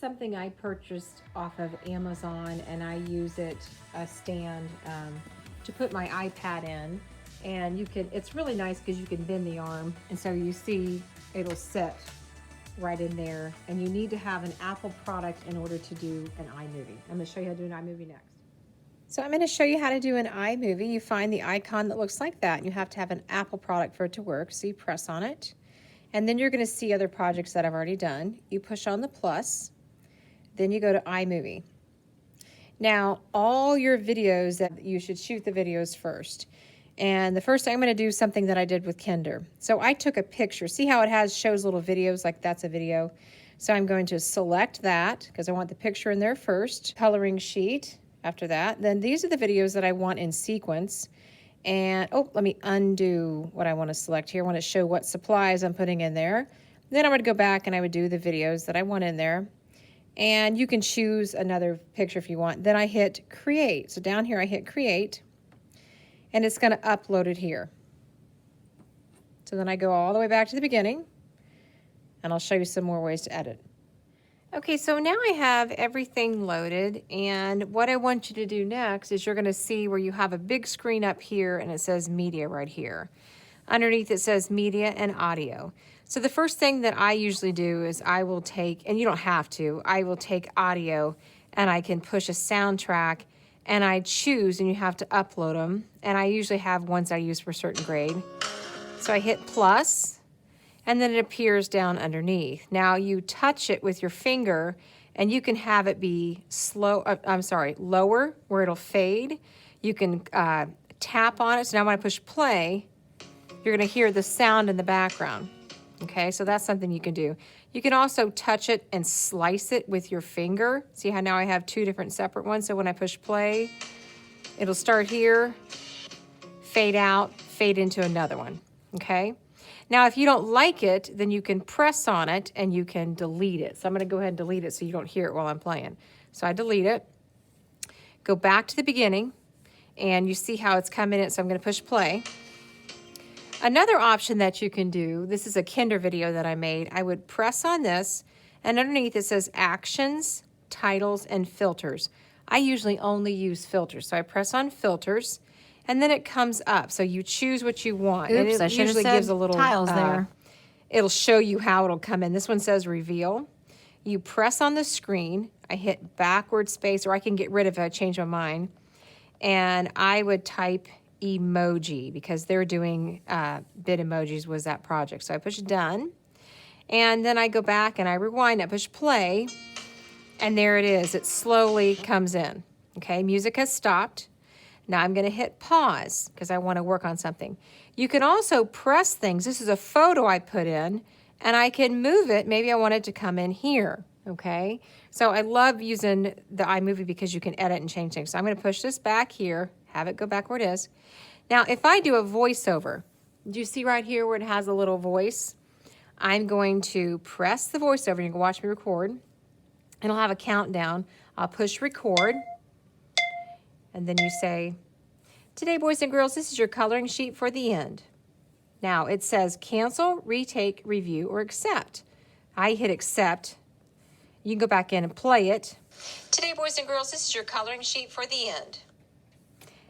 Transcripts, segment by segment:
something I purchased off of Amazon, and I use it, a stand, to put my iPad in. And you can, it's really nice because you can bend the arm. And so you see it'll sit right in there. And you need to have an Apple product in order to do an iMovie. I'm gonna show you how to do an iMovie next. So I'm gonna show you how to do an iMovie. You find the icon that looks like that. You have to have an Apple product for it to work. So you press on it. And then you're gonna see other projects that I've already done. You push on the plus, then you go to iMovie. Now, all your videos, that you should shoot the videos first. And the first thing I'm gonna do is something that I did with Kinder. So I took a picture. See how it shows little videos, like that's a video. So I'm going to select that because I want the picture in there first. Coloring sheet after that. Then these are the videos that I want in sequence. And, oh, let me undo what I want to select here. I want to show what supplies I'm putting in there. Then I would go back and I would do the videos that I want in there. And you can choose another picture if you want. Then I hit create. So down here I hit create. And it's going to upload it here. So then I go all the way back to the beginning. And I'll show you some more ways to edit. Okay, so now I have everything loaded, and what I want you to do next is you're going to see where you have a big screen up here and it says media right here. Underneath it says media and audio. So the first thing that I usually do is I will take, and you don't have to, I will take audio and I can push a soundtrack and I choose, and you have to upload them, and I usually have ones I use for a certain grade. So I hit plus. And then it appears down underneath. Now you touch it with your finger and you can have it be lower where it'll fade. You can tap on it. So now when I push play, you're gonna hear the sound in the background. Okay, so that's something you can do. You can also touch it and slice it with your finger. See how now I have two different separate ones? So when I push play, it'll start here, fade out, fade into another one, okay? Now, if you don't like it, then you can press on it and you can delete it. So I'm gonna go ahead and delete it so you don't hear it while I'm playing. So I delete it, go back to the beginning, and you see how it's coming in, so I'm gonna push play. Another option that you can do, this is a Kinder video that I made, I would press on this, and underneath it says actions, titles, and filters. I usually only use filters, so I press on filters, and then it comes up. So you choose what you want. Oops, and it I should usually have said gives a little tiles there. It'll show you how it'll come in. This one says reveal. You press on the screen. I hit backward space, or I can get rid of it. I change my mind. And I would type emoji because they're doing bit emojis was that project. So I push done. And then I go back and I rewind. I push play. And there it is. It slowly comes in. Okay, music has stopped. Now I'm gonna hit pause because I wanna work on something. You can also press things. This is a photo I put in, and I can move it. Maybe I want it to come in here, okay? So I love using the iMovie because you can edit and change things. So I'm gonna push this back here, have it go back where it is. Now, if I do a voiceover, do you see right here where it has a little voice? I'm going to press the voiceover. You can watch me record, and it'll have a countdown. I'll push record. And then you say, today, boys and girls, this is your coloring sheet for the end. Now, it says cancel, retake, review, or accept. I hit accept. You can go back in and play it. Today, boys and girls, this is your coloring sheet for the end.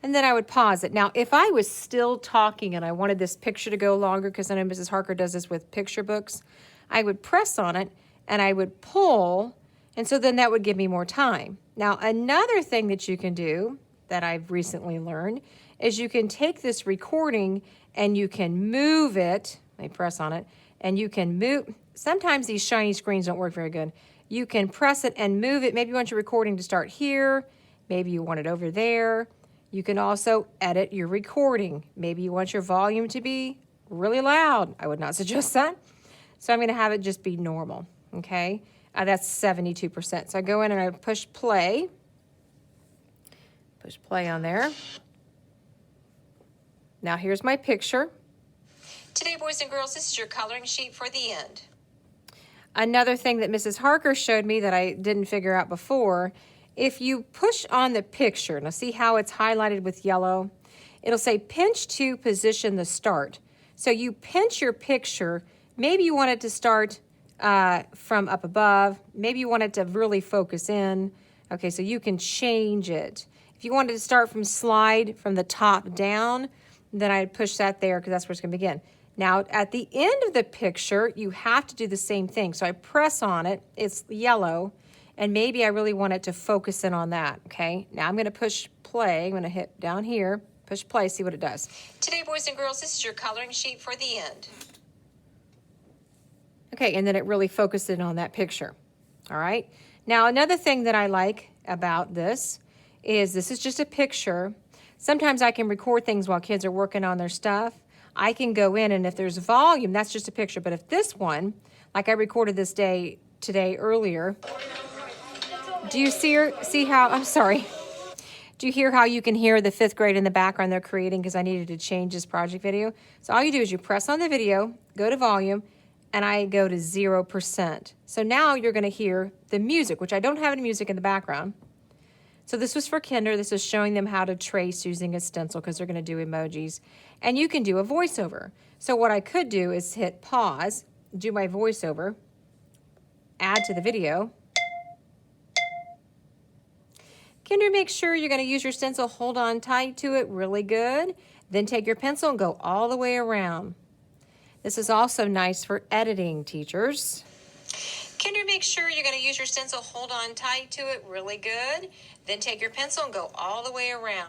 And then I would pause it. Now, if I was still talking and I wanted this picture to go longer, because I know Mrs. Harker does this with picture books, I would press on it and I would pull, and so then that would give me more time. Now, another thing that you can do that I've recently learned is you can take this recording and you can move it. Let me press on it, and you can move. Sometimes these shiny screens don't work very good. You can press it and move it. Maybe you want your recording to start here. Maybe you want it over there. You can also edit your recording. Maybe you want your volume to be really loud. I would not suggest that. So I'm gonna have it just be normal, okay? That's 72%. So I go in and I push play. Push play on there. Now here's my picture. Today, boys and girls, this is your coloring sheet for the end. Another thing that Mrs. Harker showed me that I didn't figure out before, if you push on the picture, now see how it's highlighted with yellow? It'll say pinch to position the start. So you pinch your picture, maybe you want it to start from up above. Maybe you want it to really focus in. Okay, so you can change it. If you wanted to start from slide from the top down, then I'd push that there because that's where it's going to begin. Now, at the end of the picture, you have to do the same thing. So I press on it. It's yellow. And maybe I really want it to focus in on that, okay? Now I'm going to push play. I'm going to hit down here, push play, see what it does. Today, boys and girls, this is your coloring sheet for the end. Okay, and then it really focused in on that picture, all right? Now, another thing that I like about this is just a picture. Sometimes I can record things while kids are working on their stuff. I can go in, and if there's volume, that's just a picture. But if this one, like I recorded this today earlier, do you see how, I'm sorry. Do you hear how you can hear the 5th grade in the background they're creating because I needed to change this project video? So all you do is you press on the video, go to volume, and I go to 0%. So now you're going to hear the music, which I don't have any music in the background. So this was for Kinder. This is showing them how to trace using a stencil because they're going to do emojis. And you can do a voiceover. So what I could do is hit pause, do my voiceover, add to the video. Kinder, make sure you're going to use your stencil, hold on tight to it really good. Then take your pencil and go all the way around. This is also nice for editing, teachers. Kinder, make sure you're going to use your stencil, hold on tight to it really good. Then take your pencil and go all the way around.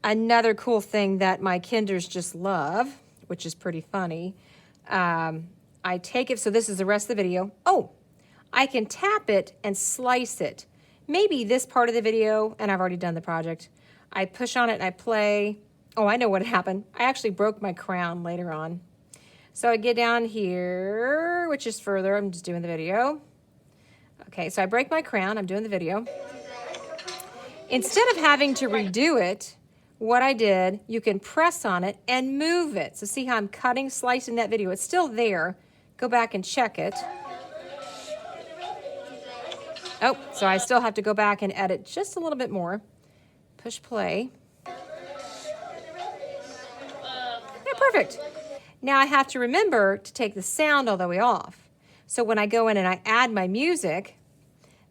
Another cool thing that my Kinders just love, which is pretty funny, I take it, so this is the rest of the video. Oh, I can tap it and slice it. Maybe this part of the video, and I've already done the project. I push on it and I play. Oh, I know what happened. I actually broke my crown later on. So I get down here, which is further. I'm just doing the video. Okay, so I break my crown. I'm doing the video. Instead of having to redo it, what I did, you can press on it and move it. So see how I'm cutting, slicing that video. It's still there. Go back and check it. Oh, so I still have to go back and edit just a little bit more. Push play. Yeah, perfect. Now I have to remember to take the sound all the way off. So when I go in and I add my music,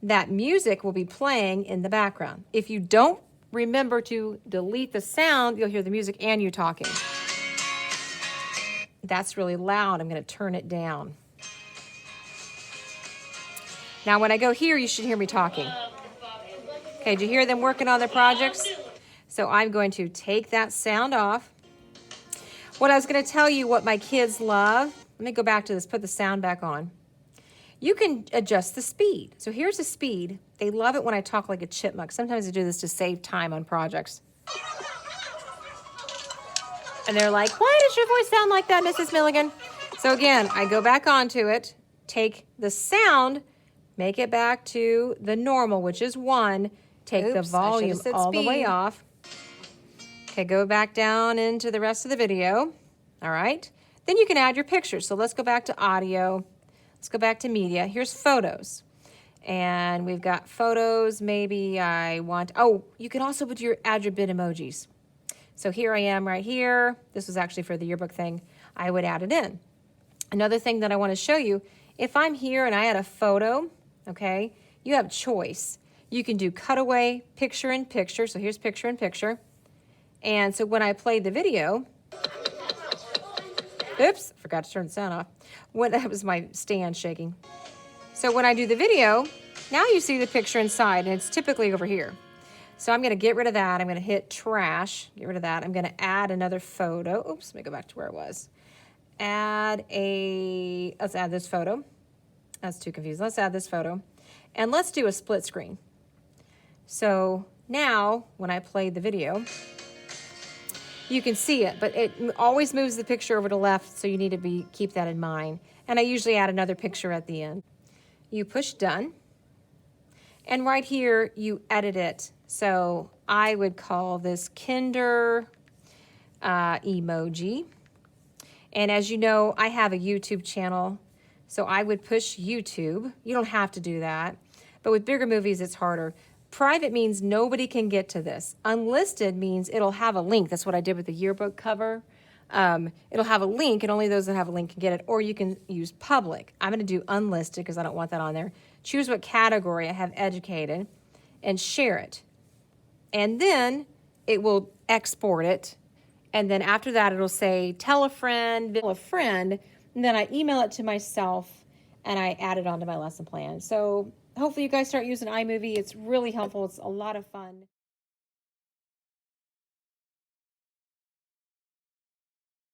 that music will be playing in the background. If you don't remember to delete the sound, you'll hear the music and you talking. That's really loud. I'm going to turn it down. Now, when I go here, you should hear me talking. Okay, do you hear them working on their projects? So I'm going to take that sound off. What I was going to tell you what my kids love, let me go back to this, put the sound back on. You can adjust the speed. So here's the speed. They love it when I talk like a chipmunk. Sometimes I do this to save time on projects. And they're like, why does your voice sound like that, Mrs. Milligan? So again, I go back onto it, take the sound, make it back to the normal, which is 1. Take the volume all the way off. Okay, go back down into the rest of the video. All right. Then you can add your pictures. So let's go back to audio. Let's go back to media. Here's photos. And we've got photos. Maybe I want, oh, you can also add your bit emojis. So here I am right here. This was actually for the yearbook thing. I would add it in. Another thing that I want to show you, if I'm here and I add a photo, okay, you have choice. You can do cutaway, picture in picture. So here's picture in picture. And so when I played the video, oops, forgot to turn the sound off. That was my stand shaking. So when I do the video, now you see the picture inside, and it's typically over here. So I'm going to get rid of that. I'm going to hit trash, get rid of that. I'm going to add another photo. Oops, let me go back to where it was. Let's add this photo. That's too confusing. Let's add this photo. And let's do a split screen. So now, when I play the video, you can see it, but it always moves the picture over to left, so you need to keep that in mind. And I usually add another picture at the end. You push done, and right here, you edit it. So I would call this Kinder emoji. And as you know, I have a YouTube channel, so I would push YouTube. You don't have to do that, but with bigger movies, it's harder. Private means nobody can get to this. Unlisted means it'll have a link. That's what I did with the yearbook cover. it'll have a link, and only those that have a link can get it, or you can use public. I'm going to do unlisted because I don't want that on there. Choose what category I have educated and share it. And then it will export it. And then after that, it'll say, tell a friend, and then I email it to myself and I add it onto my lesson plan. So hopefully you guys start using iMovie. It's really helpful. It's a lot of fun.